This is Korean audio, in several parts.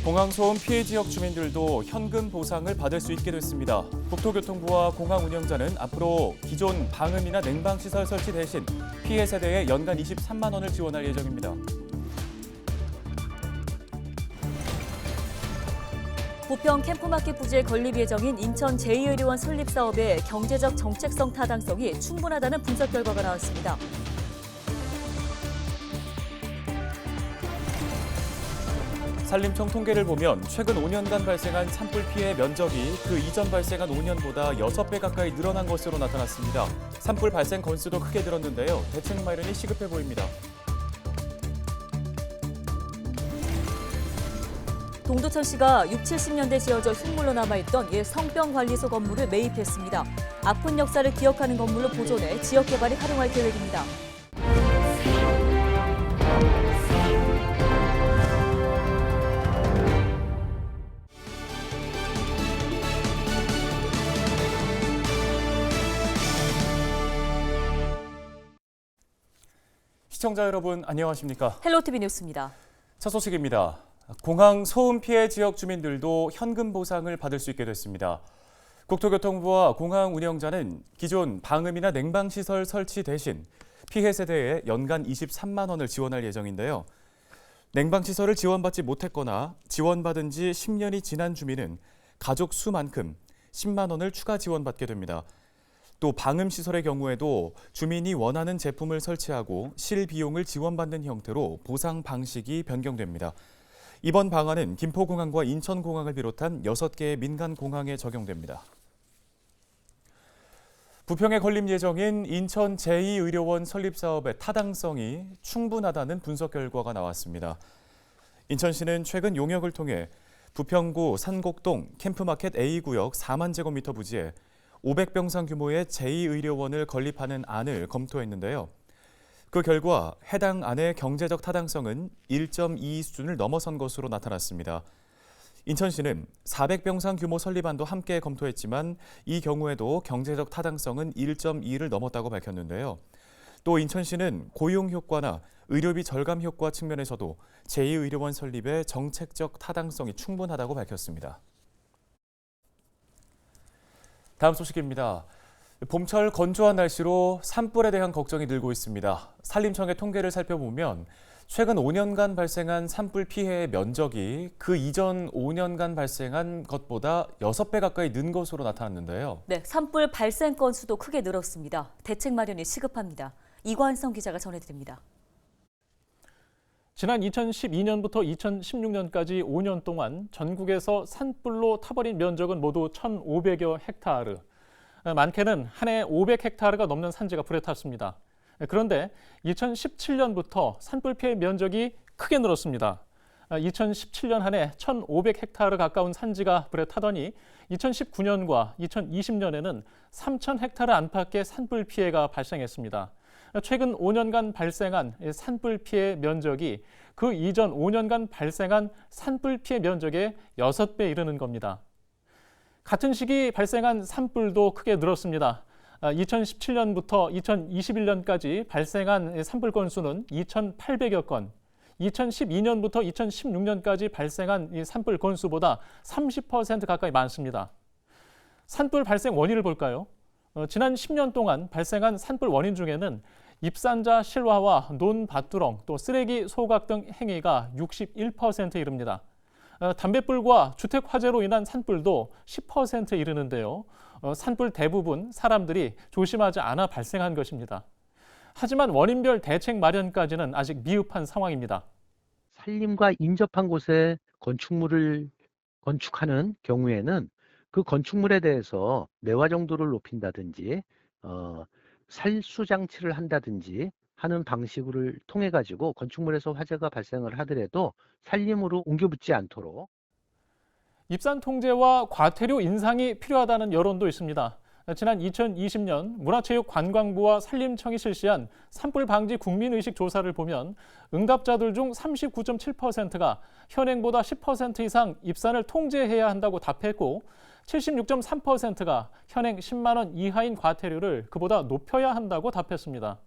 공항 소음 피해 지역 주민들도 현금 보상을 받을 수 있게 됐습니다. 국토교통부와 공항 운영자는 앞으로 기존 방음이나 냉방시설 설치 대신 피해 세대에 연간 23만 원을 지원할 예정입니다. 부평 캠프마켓 부지에 건립 예정인 인천 제2의료원 설립 사업의 경제적 정책성 타당성이 충분하다는 분석 결과가 나왔습니다. 산림청 통계를 보면 최근 5년간 발생한 산불 피해 면적이 그 이전 발생한 5년보다 6배 가까이 늘어난 것으로 나타났습니다. 산불 발생 건수도 크게 늘었는데요. 대책 마련이 시급해 보입니다. 동두천시가 60, 70년대 지어져 흉물로 남아있던 옛 성병관리소 건물을 매입했습니다. 아픈 역사를 기억하는 건물로 보존해 지역 개발에 활용할 계획입니다. 시청자 여러분 안녕하십니까? 헬로티비 뉴스입니다. 첫 소식입니다. 공항 소음 피해 지역 주민들도 현금 보상을 받을 수 있게 됐습니다. 국토교통부와 공항 운영자는 기존 방음이나 냉방시설 설치 대신 피해 세대에 연간 23만 원을 지원할 예정인데요. 냉방시설을 지원받지 못했거나 지원받은 지 10년이 지난 주민은 가족 수만큼 10만 원을 추가 지원받게 됩니다. 또 방음시설의 경우에도 주민이 원하는 제품을 설치하고 실비용을 지원받는 형태로 보상 방식이 변경됩니다. 이번 방안은 김포공항과 인천공항을 비롯한 6개의 민간공항에 적용됩니다. 부평에 건립 예정인 인천 제2의료원 설립 사업의 타당성이 충분하다는 분석 결과가 나왔습니다. 인천시는 최근 용역을 통해 부평구 산곡동 캠프마켓 A구역 4만 제곱미터 부지에 500병상 규모의 제2의료원을 건립하는 안을 검토했는데요. 그 결과 해당 안의 경제적 타당성은 1.22 수준을 넘어선 것으로 나타났습니다. 인천시는 400병상 규모 설립안도 함께 검토했지만 이 경우에도 경제적 타당성은 1.2를 넘었다고 밝혔는데요. 또 인천시는 고용 효과나 의료비 절감 효과 측면에서도 제2의료원 설립의 정책적 타당성이 충분하다고 밝혔습니다. 다음 소식입니다. 봄철 건조한 날씨로 산불에 대한 걱정이 늘고 있습니다. 산림청의 통계를 살펴보면 최근 5년간 발생한 산불 피해의 면적이 그 이전 5년간 발생한 것보다 6배 가까이 는 것으로 나타났는데요. 네, 산불 발생 건수도 크게 늘었습니다. 대책 마련이 시급합니다. 이관성 기자가 전해드립니다. 지난 2012년부터 2016년까지 5년 동안 전국에서 산불로 타버린 면적은 모두 1,500여 헥타르. 많게는 한 해 500헥타르가 넘는 산지가 불에 탔습니다. 그런데 2017년부터 산불 피해 면적이 크게 늘었습니다. 2017년 한 해 1,500헥타르 가까운 산지가 불에 타더니 2019년과 2020년에는 3,000헥타르 안팎의 산불 피해가 발생했습니다. 최근 5년간 발생한 산불 피해 면적이 그 이전 5년간 발생한 산불 피해 면적의 6배 이르는 겁니다. 같은 시기 발생한 산불도 크게 늘었습니다. 2017년부터 2021년까지 발생한 산불 건수는 2,800여 건, 2012년부터 2016년까지 발생한 이 산불 건수보다 30% 가까이 많습니다. 산불 발생 원인을 볼까요? 지난 10년 동안 발생한 산불 원인 중에는 입산자 실화와 논밭두렁, 또 쓰레기 소각 등 행위가 61%에 이릅니다. 담뱃불과 주택 화재로 인한 산불도 10%에 이르는데요. 산불 대부분 사람들이 조심하지 않아 발생한 것입니다. 하지만 원인별 대책 마련까지는 아직 미흡한 상황입니다. 산림과 인접한 곳에 건축물을 건축하는 경우에는 그 건축물에 대해서 매화 정도를 높인다든지 살수 장치를 한다든지 하는 방식을 통해 가지고 건축물에서 화재가 발생을 하더라도 산림으로 옮겨붙지 않도록 입산 통제와 과태료 인상이 필요하다는 여론도 있습니다. 지난 2020년 문화체육관광부와 산림청이 실시한 산불 방지 국민의식 조사를 보면 응답자들 중 39.7%가 현행보다 10% 이상 입산을 통제해야 한다고 답했고 76.3%가 현행 10만 원 이하인 과태료를 그보다 높여야 한다고 답했습니다.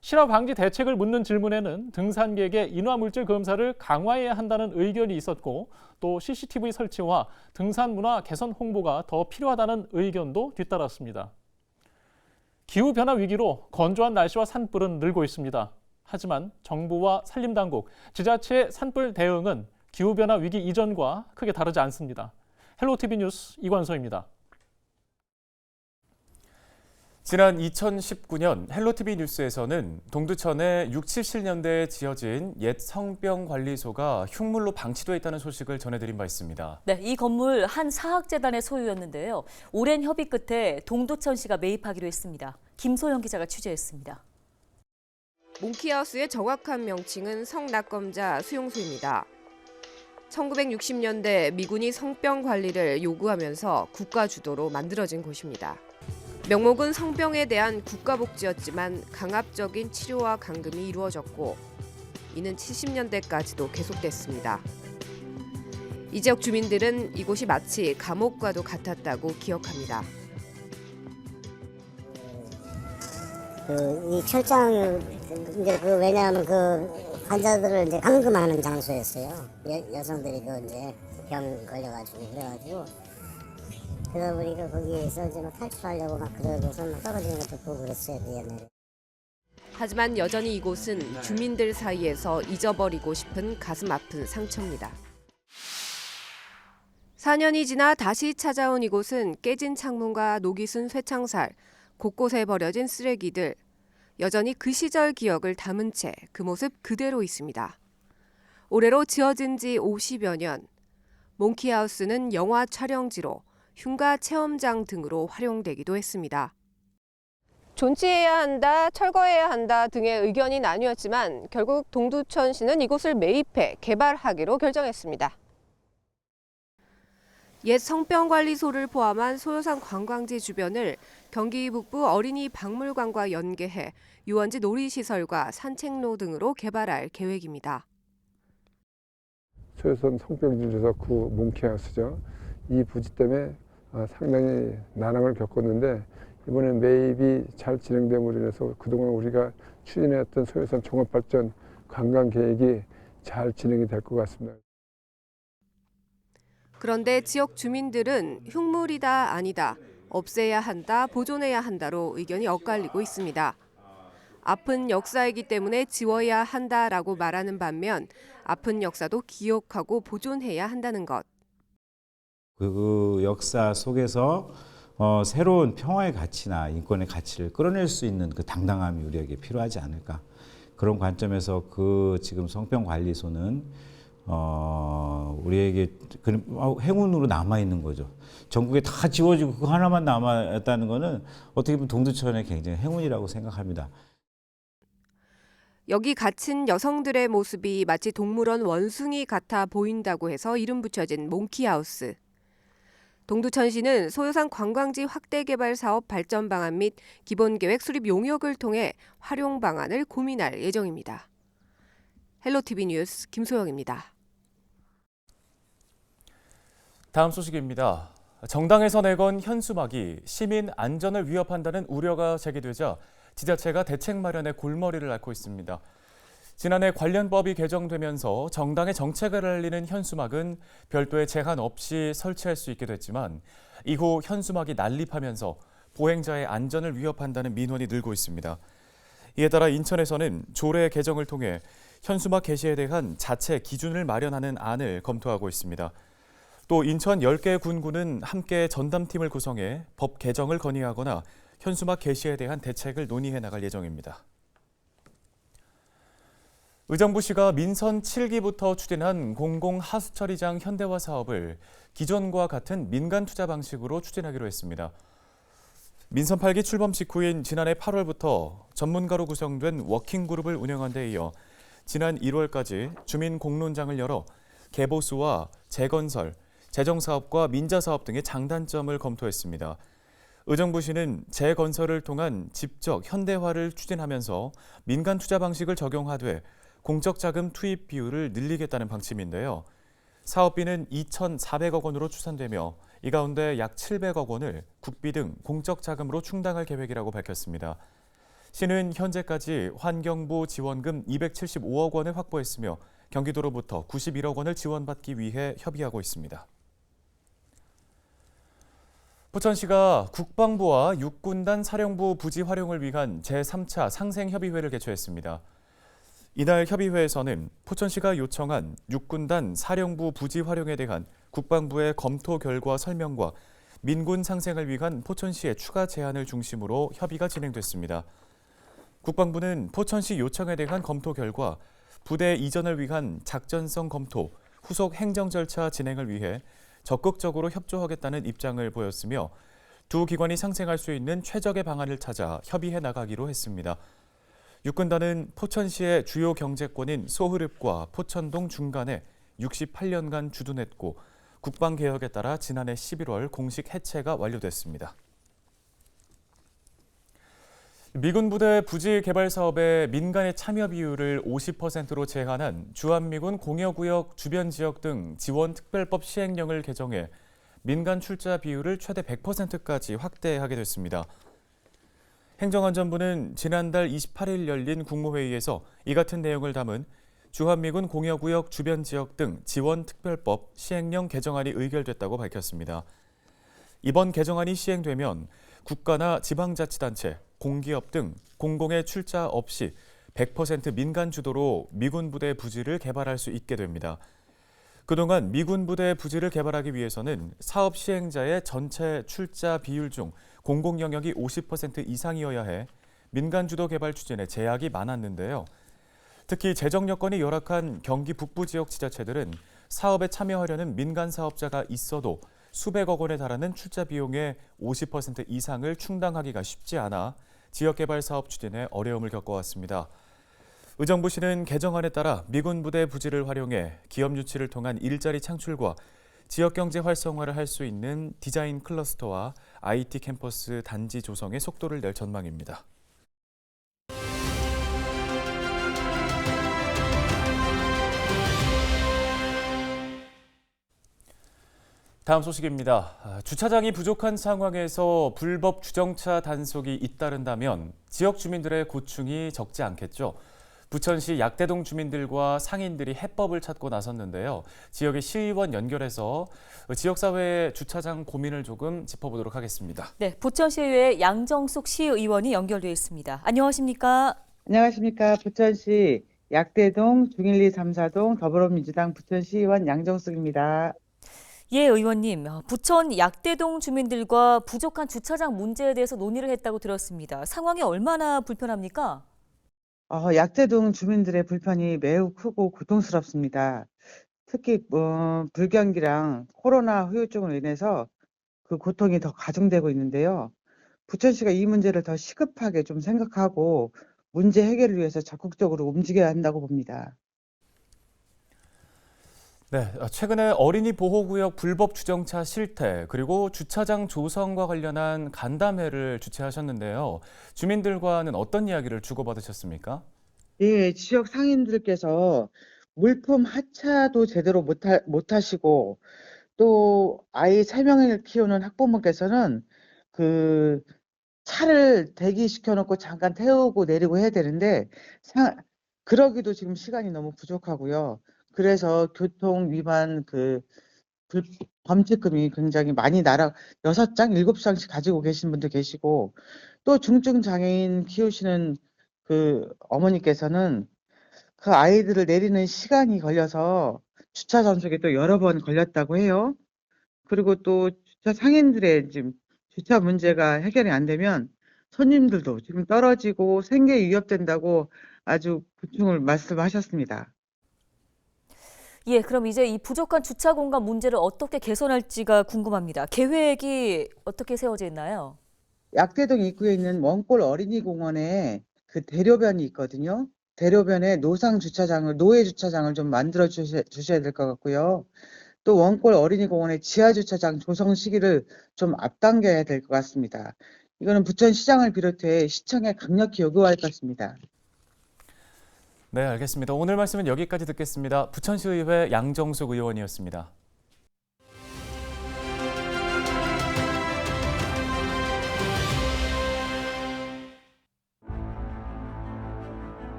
실화 방지 대책을 묻는 질문에는 등산객의 인화물질 검사를 강화해야 한다는 의견이 있었고 또 CCTV 설치와 등산 문화 개선 홍보가 더 필요하다는 의견도 뒤따랐습니다. 기후변화 위기로 건조한 날씨와 산불은 늘고 있습니다. 하지만 정부와 산림당국, 지자체의 산불 대응은 기후변화 위기 이전과 크게 다르지 않습니다. 헬로티비 뉴스 이관서입니다. 지난 2019년 헬로티비 뉴스에서는 동두천의 6, 70년대에 지어진 옛 성병관리소가 흉물로 방치돼 있다는 소식을 전해드린 바 있습니다. 네, 이 건물 한 사학재단의 소유였는데요. 오랜 협의 끝에 동두천시가 매입하기로 했습니다. 김소영 기자가 취재했습니다. 몽키하우스의 정확한 명칭은 성낙검자 수용소입니다. 1960년대 미군이 성병 관리를 요구하면서 국가 주도로 만들어진 곳입니다. 명목은 성병에 대한 국가복지였지만 강압적인 치료와 감금이 이루어졌고 이는 70년대까지도 계속됐습니다. 이 지역 주민들은 이곳이 마치 감옥과도 같았다고 기억합니다. 이 철장 이제 왜냐하면 환자들을 이제 감금하는 장소였어요. 여성들이 이제 병 걸려가지고 그래가지고 그러다 보니까 거기에서 이제 탈출하려고 막 그러고서 막 떨어지는 것도 보고 그랬어요, 옛날에. 하지만 여전히 이곳은 주민들 사이에서 잊어버리고 싶은 가슴 아픈 상처입니다. 4년이 지나 다시 찾아온 이곳은 깨진 창문과 녹이 쓴 쇠창살, 곳곳에 버려진 쓰레기들, 여전히 그 시절 기억을 담은 채 그 모습 그대로 있습니다. 올해로 지어진 지 50여 년, 몽키하우스는 영화 촬영지로 흉가 체험장 등으로 활용되기도 했습니다. 존치해야 한다, 철거해야 한다 등의 의견이 나뉘었지만 결국 동두천시는 이곳을 매입해 개발하기로 결정했습니다. 옛 성병관리소를 포함한 소요산 관광지 주변을 경기 북부 어린이 박물관과 연계해 유원지 놀이시설과 산책로 등으로 개발할 계획입니다. 소요산 성병진조사 구 몽키하우스죠. 이 부지 때문에 상당히 난항을 겪었는데 이번에 매입이 잘 진행됨으로 인해서 그동안 우리가 추진해왔던 소요산 종합발전 관광 계획이 잘 진행이 될 것 같습니다. 그런데 지역 주민들은 흉물이다 아니다, 없애야 한다, 보존해야 한다로 의견이 엇갈리고 있습니다. 아픈 역사이기 때문에 지워야 한다라고 말하는 반면 아픈 역사도 기억하고 보존해야 한다는 것. 그 역사 속에서 새로운 평화의 가치나 인권의 가치를 끌어낼 수 있는 그 당당함이 우리에게 필요하지 않을까. 그런 관점에서 지금 성병관리소는 우리에게 행운으로 남아 있는 거죠. 전국에 다 지워지고 그거 하나만 남았다는 거는 어떻게 보면 동두천의 굉장히 행운이라고 생각합니다. 여기 갇힌 여성들의 모습이 마치 동물원 원숭이 같아 보인다고 해서 이름 붙여진 몽키하우스. 동두천시는 소요산 관광지 확대 개발 사업 발전 방안 및 기본계획 수립 용역을 통해 활용 방안을 고민할 예정입니다. 헬로티비 뉴스 김소영입니다. 다음 소식입니다. 정당에서 내건 현수막이 시민 안전을 위협한다는 우려가 제기되자 지자체가 대책 마련에 골머리를 앓고 있습니다. 지난해 관련 법이 개정되면서 정당의 정책을 알리는 현수막은 별도의 제한 없이 설치할 수 있게 됐지만 이후 현수막이 난립하면서 보행자의 안전을 위협한다는 민원이 늘고 있습니다. 이에 따라 인천에서는 조례 개정을 통해 현수막 게시에 대한 자체 기준을 마련하는 안을 검토하고 있습니다. 또 인천 10개 군구는 함께 전담팀을 구성해 법 개정을 건의하거나 현수막 게시에 대한 대책을 논의해 나갈 예정입니다. 의정부시가 민선 7기부터 추진한 공공하수처리장 현대화 사업을 기존과 같은 민간 투자 방식으로 추진하기로 했습니다. 민선 8기 출범 직후인 지난해 8월부터 전문가로 구성된 워킹그룹을 운영한 데 이어 지난 1월까지 주민공론장을 열어 개보수와 재건설, 재정사업과 민자사업 등의 장단점을 검토했습니다. 의정부시는 재건설을 통한 집적 현대화를 추진하면서 민간 투자 방식을 적용하되 공적 자금 투입 비율을 늘리겠다는 방침인데요. 사업비는 2,400억 원으로 추산되며 이 가운데 약 700억 원을 국비 등 공적 자금으로 충당할 계획이라고 밝혔습니다. 시는 현재까지 환경부 지원금 275억 원을 확보했으며 경기도로부터 91억 원을 지원받기 위해 협의하고 있습니다. 포천시가 국방부와 육군단 사령부 부지 활용을 위한 제3차 상생협의회를 개최했습니다. 이날 협의회에서는 포천시가 요청한 육군단 사령부 부지 활용에 대한 국방부의 검토 결과 설명과 민군 상생을 위한 포천시의 추가 제안을 중심으로 협의가 진행됐습니다. 국방부는 포천시 요청에 대한 검토 결과 부대 이전을 위한 작전성 검토, 후속 행정 절차 진행을 위해 적극적으로 협조하겠다는 입장을 보였으며 두 기관이 상생할 수 있는 최적의 방안을 찾아 협의해 나가기로 했습니다. 육군단은 포천시의 주요 경제권인 소흐릅과 포천동 중간에 68년간 주둔했고 국방개혁에 따라 지난해 11월 공식 해체가 완료됐습니다. 미군 부대 부지 개발 사업에 민간의 참여 비율을 50%로 제한한 주한미군 공여구역 주변 지역 등 지원특별법 시행령을 개정해 민간 출자 비율을 최대 100%까지 확대하게 됐습니다. 행정안전부는 지난달 28일 열린 국무회의에서 이 같은 내용을 담은 주한미군 공여구역 주변 지역 등 지원특별법 시행령 개정안이 의결됐다고 밝혔습니다. 이번 개정안이 시행되면 국가나 지방자치단체, 공기업 등 공공의 출자 없이 100% 민간 주도로 미군 부대 부지를 개발할 수 있게 됩니다. 그동안 미군 부대 부지를 개발하기 위해서는 사업 시행자의 전체 출자 비율 중 공공 영역이 50% 이상이어야 해 민간 주도 개발 추진에 제약이 많았는데요. 특히 재정 여건이 열악한 경기 북부 지역 지자체들은 사업에 참여하려는 민간 사업자가 있어도 수백억 원에 달하는 출자 비용의 50% 이상을 충당하기가 쉽지 않아 지역개발 사업 추진에 어려움을 겪어왔습니다. 의정부시는 개정안에 따라 미군 부대 부지를 활용해 기업 유치를 통한 일자리 창출과 지역경제 활성화를 할 수 있는 디자인 클러스터와 IT 캠퍼스 단지 조성에 속도를 낼 전망입니다. 다음 소식입니다. 주차장이 부족한 상황에서 불법 주정차 단속이 잇따른다면 지역 주민들의 고충이 적지 않겠죠. 부천시 약대동 주민들과 상인들이 해법을 찾고 나섰는데요. 지역의 시의원 연결해서 지역사회의 주차장 고민을 조금 짚어보도록 하겠습니다. 네, 부천시의회 양정숙 시의원이 연결되어 있습니다. 안녕하십니까? 안녕하십니까. 부천시 약대동 중일리 3사동 더불어민주당 부천시의원 양정숙입니다. 예, 의원님. 부천 약대동 주민들과 부족한 주차장 문제에 대해서 논의를 했다고 들었습니다. 상황이 얼마나 불편합니까? 약대동 주민들의 불편이 매우 크고 고통스럽습니다. 특히 불경기랑 코로나 후유증으로 인해서 그 고통이 더 가중되고 있는데요. 부천시가 이 문제를 더 시급하게 좀 생각하고 문제 해결을 위해서 적극적으로 움직여야 한다고 봅니다. 네, 최근에 어린이 보호구역 불법 주정차 실태 그리고 주차장 조성과 관련한 간담회를 주최하셨는데요. 주민들과는 어떤 이야기를 주고받으셨습니까? 예, 지역 상인들께서 물품 하차도 제대로 못하시고 또 아이 3명을 키우는 학부모께서는 그 차를 대기시켜 놓고 잠깐 태우고 내리고 해야 되는데 그러기도 지금 시간이 너무 부족하고요. 그래서 교통 위반 범칙금이 굉장히 많이 6장, 7장씩 가지고 계신 분도 계시고 또 중증 장애인 키우시는 그 어머니께서는 그 아이들을 내리는 시간이 걸려서 주차 전속에 또 여러 번 걸렸다고 해요. 그리고 또 주차 상인들의 지금 주차 문제가 해결이 안 되면 손님들도 지금 떨어지고 생계 위협된다고 아주 고충을 말씀하셨습니다. 예, 그럼 이제 이 부족한 주차 공간 문제를 어떻게 개선할지가 궁금합니다. 계획이 어떻게 세워져 있나요? 약대동 입구에 있는 원골 어린이공원에 그 대로변이 있거든요. 대로변에 노예 주차장을 좀 만들어 주셔야 될 것 같고요. 또 원골 어린이공원의 지하 주차장 조성 시기를 좀 앞당겨야 될 것 같습니다. 이거는 부천시장을 비롯해 시청에 강력히 요구할 것 같습니다. 네, 알겠습니다. 오늘 말씀은 여기까지 듣겠습니다. 부천시의회 양정숙 의원이었습니다.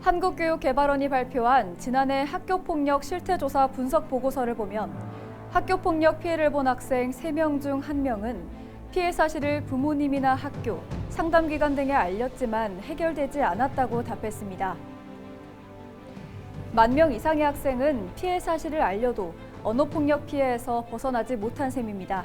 한국교육개발원이 발표한 지난해 학교폭력 실태조사 분석 보고서를 보면 학교폭력 피해를 본 학생 3명 중 1명은 피해 사실을 부모님이나 학교, 상담기관 등에 알렸지만 해결되지 않았다고 답했습니다. 10,000명 이상의 학생은 피해 사실을 알려도 언어폭력 피해에서 벗어나지 못한 셈입니다.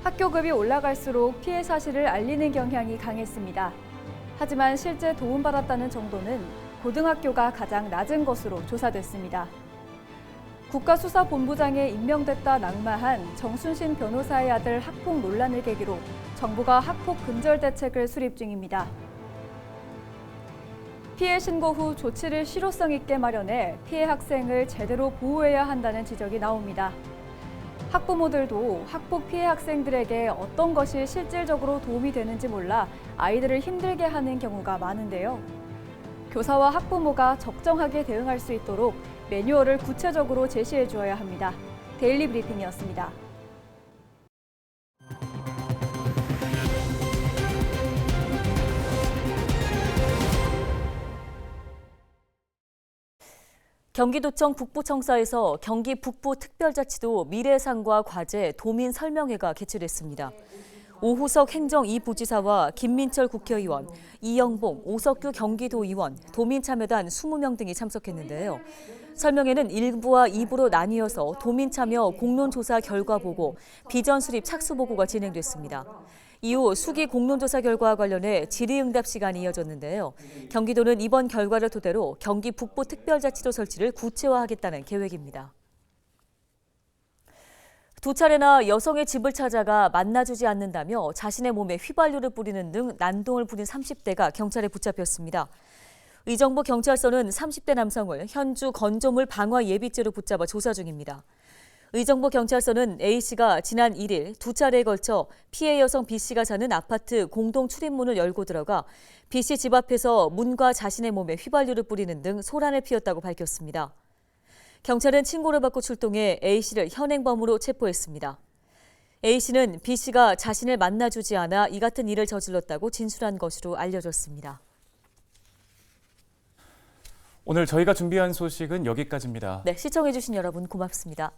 학교급이 올라갈수록 피해 사실을 알리는 경향이 강했습니다. 하지만 실제 도움받았다는 정도는 고등학교가 가장 낮은 것으로 조사됐습니다. 국가수사본부장에 임명됐다 낙마한 정순신 변호사의 아들 학폭 논란을 계기로 정부가 학폭 근절 대책을 수립 중입니다. 피해 신고 후 조치를 실효성 있게 마련해 피해 학생을 제대로 보호해야 한다는 지적이 나옵니다. 학부모들도 학폭 피해 학생들에게 어떤 것이 실질적으로 도움이 되는지 몰라 아이들을 힘들게 하는 경우가 많은데요. 교사와 학부모가 적정하게 대응할 수 있도록 매뉴얼을 구체적으로 제시해 주어야 합니다. 데일리 브리핑이었습니다. 경기도청 북부청사에서 경기 북부특별자치도 미래상과 과제 도민 설명회가 개최됐습니다. 오후석 행정 2부지사와 김민철 국회의원, 이영봉, 오석규 경기도의원, 도민참여단 20명 등이 참석했는데요. 설명회는 1부와 2부로 나뉘어서 도민참여 공론조사 결과 보고, 비전 수립 착수 보고가 진행됐습니다. 이후 수기 공론조사 결과와 관련해 질의응답 시간이 이어졌는데요. 경기도는 이번 결과를 토대로 경기 북부특별자치도 설치를 구체화하겠다는 계획입니다. 2차례나 여성의 집을 찾아가 만나주지 않는다며 자신의 몸에 휘발유를 뿌리는 등 난동을 부린 30대가 경찰에 붙잡혔습니다. 의정부 경찰서는 30대 남성을 현주 건조물 방화 예비죄로 붙잡아 조사 중입니다. 의정부 경찰서는 A씨가 지난 1일 2차례에 걸쳐 피해 여성 B씨가 사는 아파트 공동 출입문을 열고 들어가 B씨 집 앞에서 문과 자신의 몸에 휘발유를 뿌리는 등 소란을 피웠다고 밝혔습니다. 경찰은 신고를 받고 출동해 A씨를 현행범으로 체포했습니다. A씨는 B씨가 자신을 만나주지 않아 이 같은 일을 저질렀다고 진술한 것으로 알려졌습니다. 오늘 저희가 준비한 소식은 여기까지입니다. 네, 시청해주신 여러분 고맙습니다.